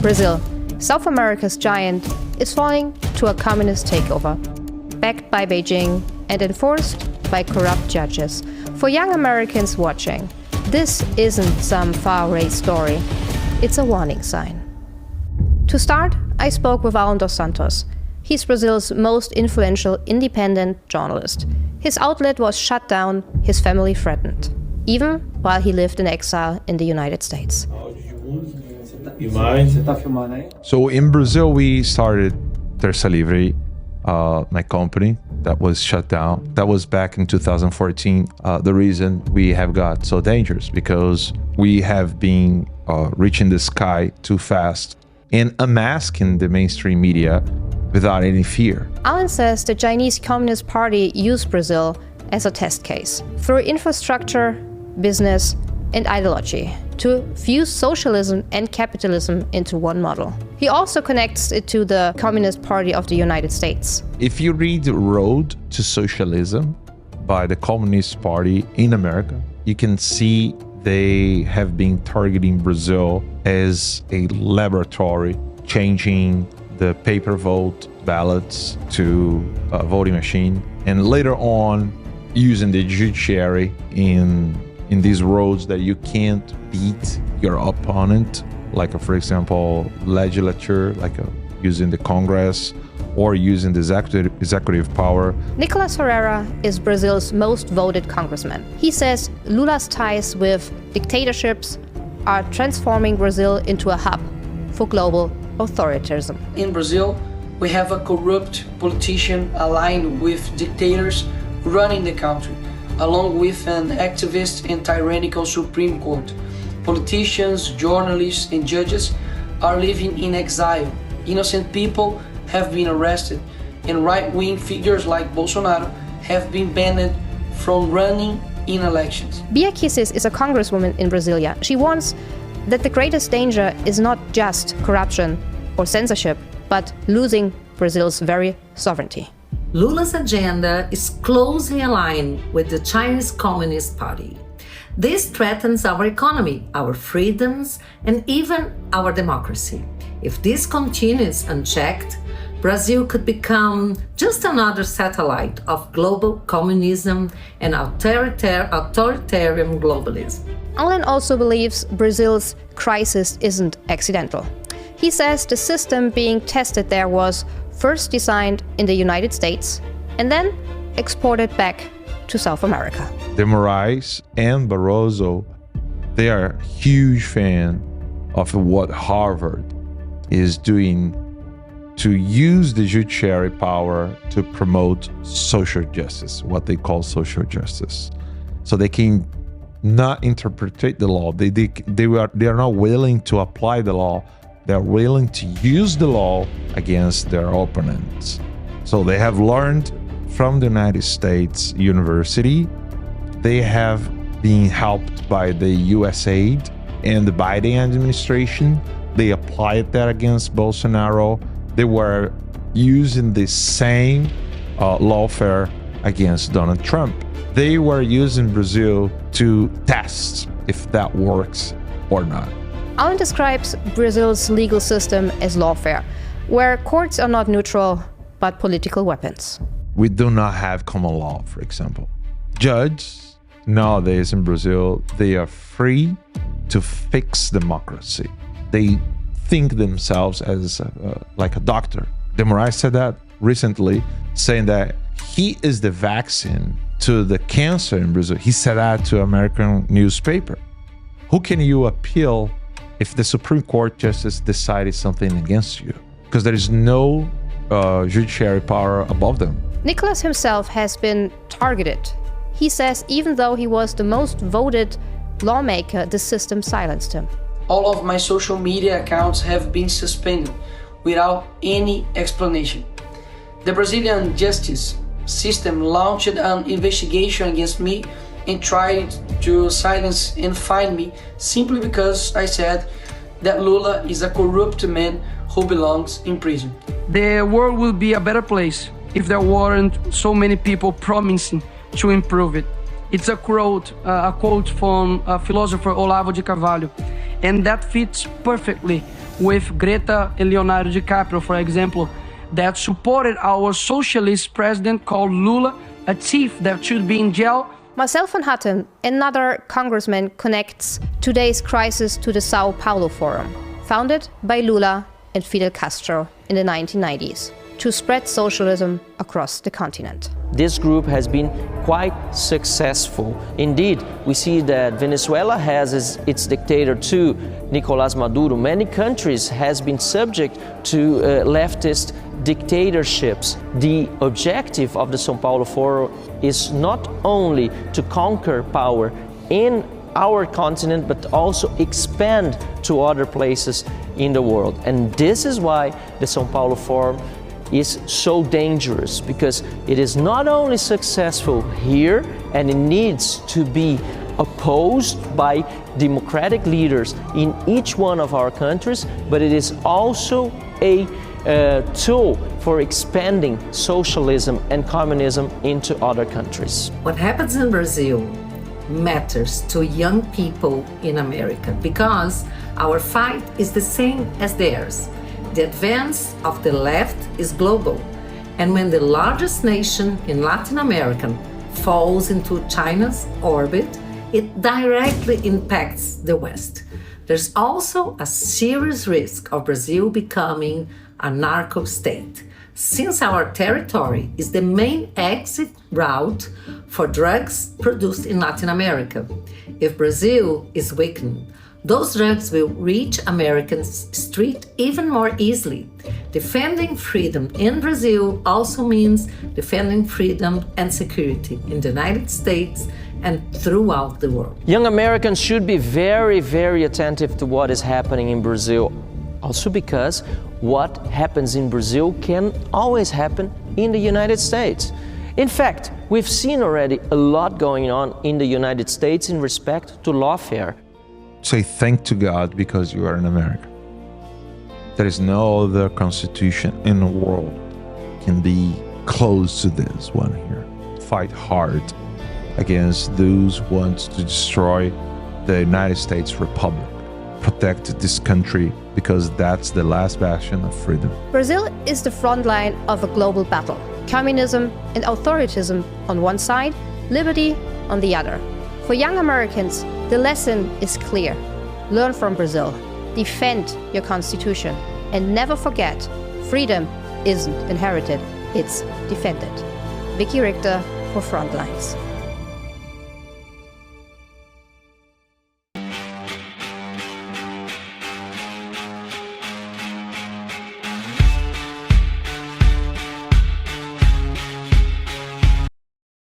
Brazil, South America's giant, is falling to a communist takeover, backed by Beijing and enforced by corrupt judges. For young Americans watching, this isn't some far-away story. It's a warning sign. To start, I spoke with Allan Dos Santos. He's Brazil's most influential independent journalist. His outlet was shut down, his family threatened, even while he lived in exile in the United States. So in Brazil, we started Terça Livre, my company that was shut down. That was back in 2014. The reason we have got so dangerous because we have been reaching the sky too fast and unmasking the mainstream media without any fear. Allan says the Chinese Communist Party used Brazil as a test case through infrastructure, business, and ideology to fuse socialism and capitalism into one model. He also connects it to the Communist Party of the United States. If you read Road to Socialism by the Communist Party in America, you can see they have been targeting Brazil as a laboratory, changing the paper vote ballots to a voting machine, and later on using the judiciary in these roads that you can't beat your opponent, like for example legislature, like using the Congress or using the executive power. Nikolas Ferreira is Brazil's most voted congressman. He says Lula's ties with dictatorships are transforming Brazil into a hub for global authoritarianism. In Brazil, we have a corrupt politician aligned with dictators running the country, along with an activist and tyrannical Supreme Court. Politicians, journalists, and judges are living in exile. Innocent people have been arrested, and right-wing figures like Bolsonaro have been banned from running in elections. Bia Kicis is a congresswoman in Brasilia. She warns that the greatest danger is not just corruption or censorship, but losing Brazil's very sovereignty. Lula's agenda is closely aligned with the Chinese Communist Party. This threatens our economy, our freedoms, and even our democracy. If this continues unchecked, Brazil could become just another satellite of global communism and authoritarian globalism. Allan also believes Brazil's crisis isn't accidental. He says the system being tested there was first designed in the United States and then exported back to South America. De Moraes and Barroso, they are huge fan of what Harvard is doing to use the judiciary power to promote social justice, what they call social justice. So they can not interpret the law. They are not willing to apply the law. They're willing to use the law against their opponents. So they have learned from the United States University. They have been helped by the US aid and the Biden administration. They applied that against Bolsonaro. They were using the same lawfare against Donald Trump. They were using Brazil to test if that works or not. Allan describes Brazil's legal system as lawfare, where courts are not neutral, but political weapons. We do not have common law, for example. Judges nowadays in Brazil, they are free to fix democracy. They think themselves as like a doctor. De Moraes said that recently, saying that he is the vaccine to the cancer in Brazil. He said that to an American newspaper. Who can you appeal if the Supreme Court justice decided something against you? Because there is no judiciary power above them. Nikolas himself has been targeted. He says even though he was the most voted lawmaker, the system silenced him. All of my social media accounts have been suspended without any explanation. The Brazilian justice system launched an investigation against me and tried to silence and fine me simply because I said that Lula is a corrupt man who belongs in prison. The world will be a better place if there weren't so many people promising to improve it. It's a quote from philosopher Olavo de Carvalho, and that fits perfectly with Greta and Leonardo DiCaprio, for example, that supported our socialist president called Lula, a thief that should be in jail. Marcel Van Hattem, another congressman, connects today's crisis to the Sao Paulo Forum, founded by Lula and Fidel Castro in the 1990s, to spread socialism across the continent. This group has been quite successful. Indeed, we see that Venezuela has its dictator too, Nikolas Maduro. Many countries has been subject to leftist dictatorships. The objective of the São Paulo Forum is not only to conquer power in our continent, but also expand to other places in the world. And this is why the São Paulo Forum is so dangerous, because it is not only successful here, and it needs to be opposed by democratic leaders in each one of our countries, but it is also a tool for expanding socialism and communism into other countries. What happens in Brazil matters to young people in America because our fight is the same as theirs. The advance of the left is global, and when the largest nation in Latin America falls into China's orbit, it directly impacts the West. There's also a serious risk of Brazil becoming a narco state, since our territory is the main exit route for drugs produced in Latin America. If Brazil is weakened, those drugs will reach Americans' street even more easily. Defending freedom in Brazil also means defending freedom and security in the United States and throughout the world. Young Americans should be very, very attentive to what is happening in Brazil. Also because what happens in Brazil can always happen in the United States. In fact, we've seen already a lot going on in the United States in respect to lawfare. Say thank to God because you are in America. There is no other constitution in the world can be close to this one here. Fight hard against those who want to destroy the United States Republic. Protect this country because that's the last bastion of freedom. Brazil is the front line of a global battle. Communism and authoritarianism on one side, liberty on the other. For young Americans, the lesson is clear. Learn from Brazil, defend your constitution, and never forget, freedom isn't inherited, it's defended. Vicky Richter for Frontlines.